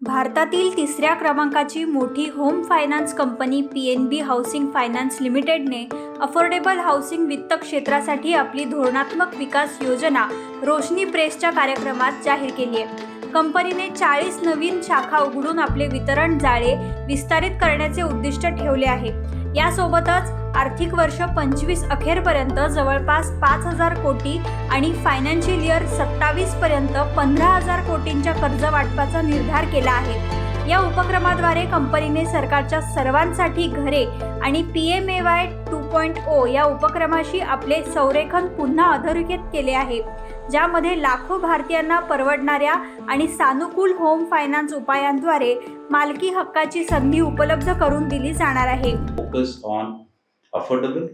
भारतातील तिसऱ्या क्रमांकाची मोठी home finance company PNB housing finance लिमिटेडने अफोर्डेबल हाऊसिंग वित्त क्षेत्रासाठी आपली धोरणात्मक विकास योजना रोशनी प्रेसच्या कार्यक्रमात जाहीर केली आहे. कंपनीने 40 नवीन शाखा उघडून आपले वितरण जाळे विस्तारित करण्याचे उद्दिष्ट ठेवले आहे. यासोबतच आर्थिक वर्ष 25 अखेरपर्यंत जवळपास 5,000 कोटी आणि फायनान्शियल इयर 27 पर्यंत 15,000 कोटींच्या कर्ज वाटपाचा निर्धार केला आहे. या उपक्रमाद्वारे कंपनीने सरकारच्या सर्वांसाठी घरे आणि PMAY 2.0 या उपक्रमाशी आपले संरेखन पुन्हा अधोरेखित केले आहे, ज्यामध्ये लाखो भारतीयांना परवडणाऱ्या आणि सानुकूल होम फायनान्स उपायांद्वारे मालकी हक्काची संधी उपलब्ध करून दिली जाणार आहे. Focus on affordable,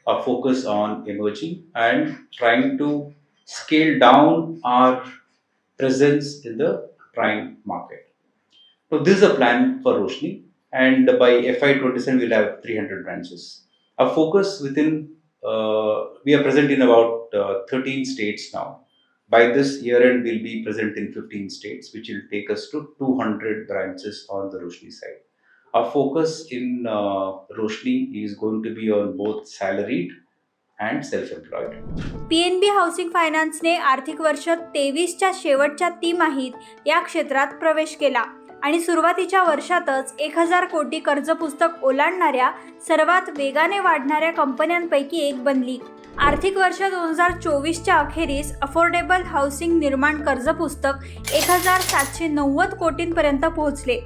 a focus on emerging, and trying to scale down our presence in the prime market. So this is a plan for Roshni, and by FY27 we'll have 300 branches. Our focus within we are present in about 13 states now. By this year end we'll be present in 15 states, which will take us to 200 branches on the Roshni side. Our focus in Roshni is going to be on both salaried and self-employed. PNB housing फायनान्सने आर्थिक वर्ष 23च्या शेवटच्या तिमाहीत या क्षेत्रात प्रवेश केला आणि सुरुवातीच्या वर्षातच 1,000 कोटी कर्ज पुस्तक ओलांडणाऱ्या सर्वात वेगाने वाढणाऱ्या कंपन्यांपैकी एक बनली. आर्थिक वर्ष 2024च्या अखेरीस अफोर्डेबल हाऊसिंग निर्माण कर्ज पुस्तक 1,790 कोटींपर्यंत पोहोचले.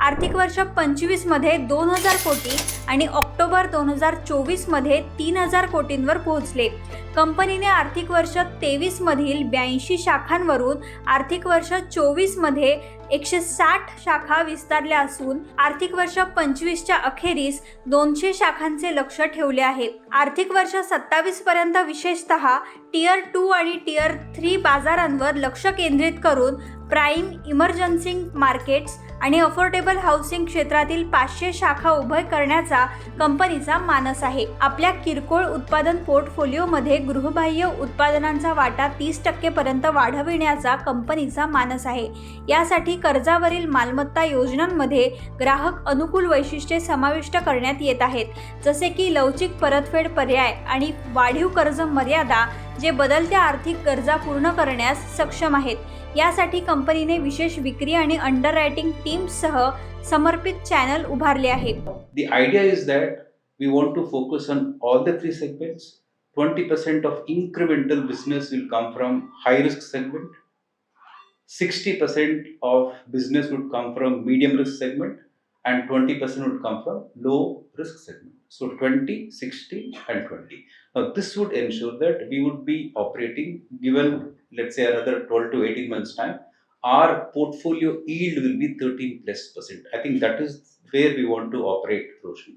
आर्थिक वर्ष 25 मध्ये 2,000 कोटी आणि ऑक्टोबर 2024 मध्ये 3,000 कोटींवर पोहोचले. कंपनीने आर्थिक वर्ष 23 मधील 82 शाखांवरून आर्थिक वर्ष 24 मध्ये 160 शाखा विस्तारल्या असून आर्थिक वर्ष 25च्या अखेरीस 200 शाखांचे लक्ष्य ठेवले आहे. आर्थिक वर्ष 27 पर्यंत विशेषतः टियर 2 आणि टियर 3 बाजारांवर लक्ष केंद्रित करून प्राईम, इमर्जन्सिंग मार्केट्स आणि अफोर्डेबल हाऊसिंग क्षेत्रातील 500 शाखा उभे करण्याचा कंपनीचा मानस आहे. आपल्या किरकोळ उत्पादन पोर्टफोलिओमध्ये गृहबाह्य उत्पादनांचा वाटा 30% पर्यंत वाढविण्याचा कंपनीचा मानस आहे. यासाठी कर्जावरील मालमत्ता योजनांमध्ये ग्राहक अनुकूल वैशिष्ट्ये समाविष्ट करण्यात येत आहेत, जसे की लवचिक परतफेड पर्याय आणि वाढीव कर्ज मर्यादा, जे बदलत्या आर्थिक गरजा पूर्ण करण्यास सक्षम आहेत. यासाठी कंपनीने विशेष विक्री आणि अंडररायटिंग टीम्ससह समर्पित चॅनल उभारले आहे. The idea is that we want to focus on all the three segments. 20% of incremental business will come from high risk segment. 60% of business would come from medium risk segment, and 20% would come from low risk segment. So 20, 60 and 20. Now this would ensure that we would be operating, given let's say another 12 to 18 months time, our portfolio yield will be 13+%. I think that is where we want to operate Roshni.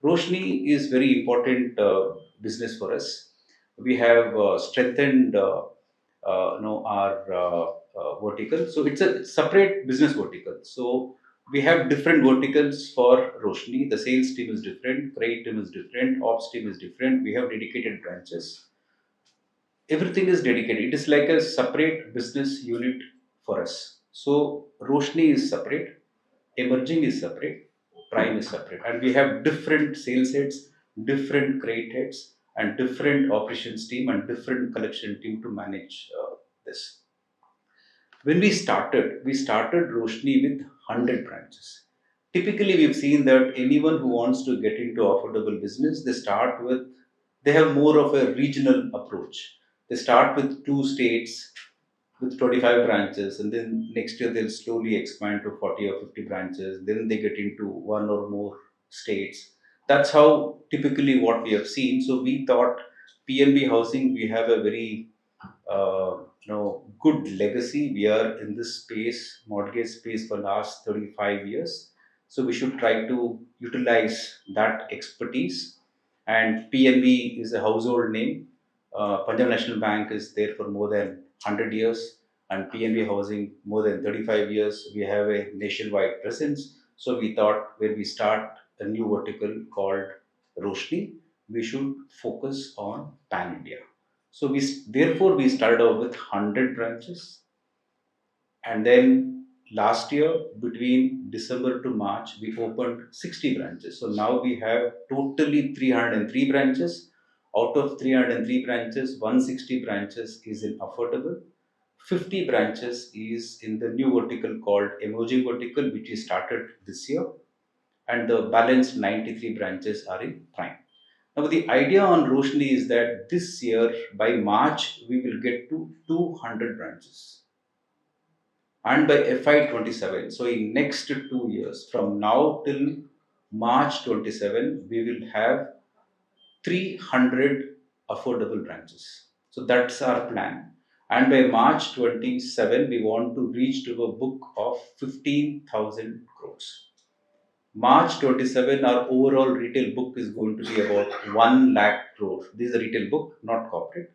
Roshni is very important business for us. We have strengthened our vertical. So it's a separate business vertical. So we have different verticals for Roshni. The sales team is different, credit team is different, ops team is different. We have dedicated branches. Everything is dedicated. It is like a separate business unit for us. So Roshni is separate, emerging is separate, prime is separate, and we have different sales heads, different credit heads, and different operations team and different collection team to manage this. When we started Roshni with 100 branches. Typically, we've seen that anyone who wants to get into affordable business, they have more of a regional approach. They start with 2 states with 25 branches, and then next year they'll slowly expand to 40 or 50 branches. Then they get into one or more states. That's how typically what we have seen. So we thought PNB Housing, we have a very good legacy. We are in this space, mortgage space, for last 35 years. So we should try to utilize that expertise. And PNB is a household name. Punjab National Bank is there for more than 100 years, and PNB Housing more than 35 years. We have a nationwide presence. So we thought when we start a new vertical called Roshni, we should focus on Pan India. So therefore we started off with 100 branches, and then last year, between December to March, we opened 60 branches. So now we have totally 303 branches. Out of 303 branches, 160 branches is in affordable. 50 branches is in the new vertical called emerging vertical, which is started this year, and the balance 93 branches are in prime. Now, the idea on Roshni is that this year, by March, we will get to 200 branches. And by FY27, so in next 2 years, from now till March 27, we will have 300 affordable branches. So that's our plan. And by March 27, we want to reach to a book of 15,000 crores. March 27, our overall retail book is going to be about 1 lakh crore. This is a retail book, not corporate.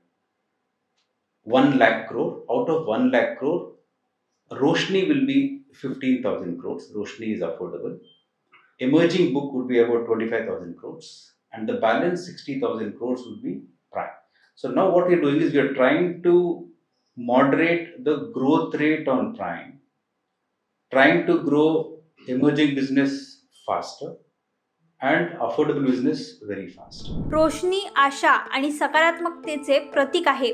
1 lakh crore. Out of 1 lakh crore, Roshni will be 15,000 crores. Roshni is affordable. Emerging book would be about 25,000 crores. And the balance 60,000 crores would be prime. So now what we're doing is we are trying to moderate the growth rate on prime, trying to grow emerging business faster and affordable business very fast. रोशनी आशा आणि सकारात्मकतेचे प्रतीक आहे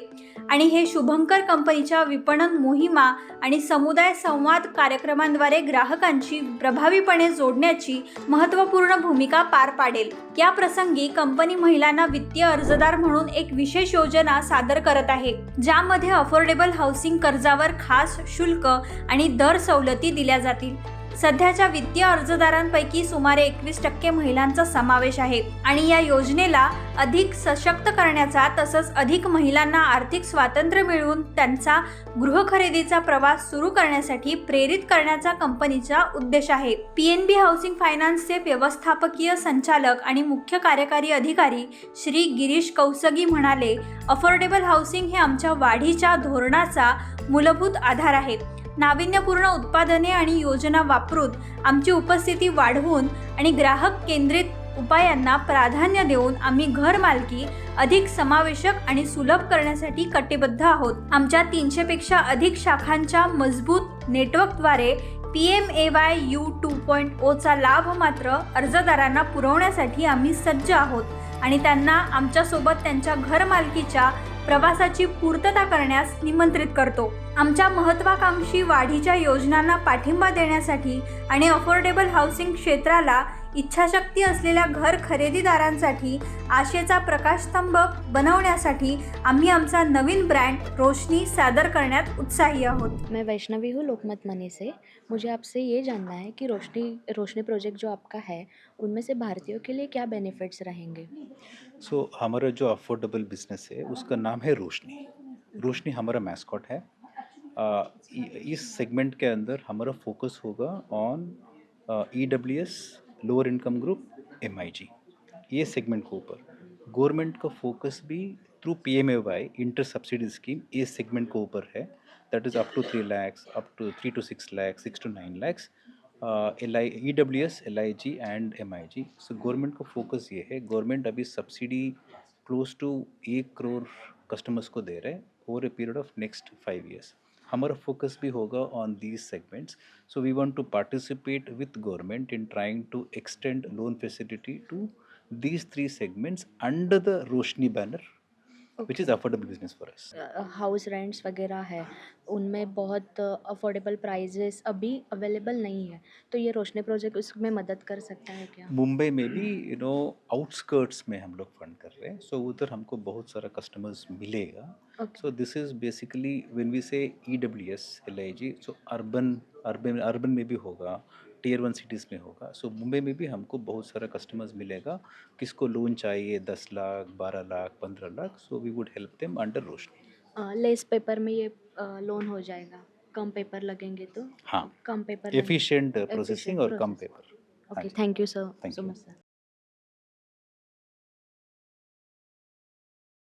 आणि हे शुभंकर कंपनीच्या विपणन मोहिमा आणि समुदाय संवाद कार्यक्रमांद्वारे ग्राहकांची प्रभावीपणे जोडण्याची महत्त्वपूर्ण भूमिका पार पाडेल. या प्रसंगी कंपनी महिलांना वित्तीय अर्जदार म्हणून एक विशेष योजना सादर करत आहे, ज्यामध्ये अफोर्डेबल हाऊसिंग कर्जावर खास शुल्क आणि दर सवलती दिल्या जातील. सध्याच्या वित्तीय अर्जदारांपैकी सुमारे 21% महिलांचा समावेश आहे आणि या योजनेला अधिक सशक्त करण्याचा तसंच अधिक महिलांना आर्थिक स्वातंत्र्य मिळवून त्यांचा गृह खरेदीचा प्रवास सुरू करण्यासाठी प्रेरित करण्याचा कंपनीचा उद्देश आहे. पीएनबी हाऊसिंग फायनान्सचे व्यवस्थापकीय संचालक आणि मुख्य कार्यकारी अधिकारी श्री गिरीश कौसगी म्हणाले, अफोर्डेबल हाऊसिंग हे आमच्या वाढीच्या धोरणाचा मूलभूत आधार आहे. नाविन्यपूर्ण उत्पादने आणि योजना वापरून आमची उपस्थिती वाढवून आणि ग्राहक केंद्रित उपायांना प्राधान्य देऊन आम्ही घर मालकी अधिक समावेशक आणि सुलभ करण्यासाठी कटिबद्ध आहोत. आमच्या 300 पेक्षा अधिक शाखांच्या मजबूत नेटवर्कद्वारे PMAY U 2.0 चा लाभ मात्र अर्जदारांना पुरवण्यासाठी आम्ही सज्ज आहोत आणि त्यांना आमच्यासोबत त्यांच्या घर मालकीच्या प्रवासाची पूर्तता करण्यास निमंत्रित करतो. आमच्या महत्त्वाकांक्षी वाढीच्या योजनांना पाठिंबा देण्यासाठी आणि अफोर्डेबल हाऊसिंग क्षेत्राला इच्छाशक्ती असलेल्या घर खरेदीदारांसाठी आशेचा प्रकाशस्तंभ बनवण्यासाठी आम्ही आमचा नवीन ब्रँड रोशनी सादर करण्यात उत्साही आहोत. मैं वैष्णवी हूँ लोकमत मनी से. मुझे आपसे ये जानना है कि रोशनी प्रोजेक्ट जो आपका है उनमें से भारतीयों के लिए क्या बेनिफिट्स रहेंगे? सो हमारा जो अफोर्डेबल बिजनेस है उसका नाम है रोशनी. रोशनी हमारा मैस्कॉट है. इस सेगमेंट के अंदर हमारा फोकस होगा on EWS, lower income group, MIG, ये सेगमेंट के ऊपर. गवर्नमेंट का फोकस भी through PMAY inter subsidy scheme इस सेगमेंट के ऊपर है. That is up to 3 lakhs, up to 3 to 6 lakhs, 6 to 9 lakhs. EWS, LIG and MIG. So government का फोकस ये है. गवर्नमेंट अभी subsidy close to 1 crore customers को दे रहे हैं over a period of next 5 years. हमारा फोकस भी होगा on these segments. So we want to participate with government in trying to extend loan facility to these 3 segments under the Roshni banner, which is affordable business for us. House rents वगैरह है, उनमें बहुत affordable prices अभी available नहीं है, तो ये रोशनी project उसमें मदद कर सकता है क्या? मुंबई में भी आउटस्कर्ट्स में हम लोग फंड कर रहे हैं. सो उधर हमको बहुत सारा कस्टमर्स मिलेगा. So this is basically when we say EWS, LIG, so urban में भी होगा, Tier 1 सिटीज़ में होगा. सो मुंबई में भी हमको बहुत सारा कस्टमर्स मिलेगा. किसको लोन चाहिए 10 lakh, 12 lakh, 15 lakh, so we would help them under Roshni. Less paper में ये लोन हो जाएगा, कम पेपर लगेंगे तो? हाँ, कम पेपर एफिशिएंट प्रोसेसिंग और कम paper. Okay, thank you sir Thank so you. Much sir.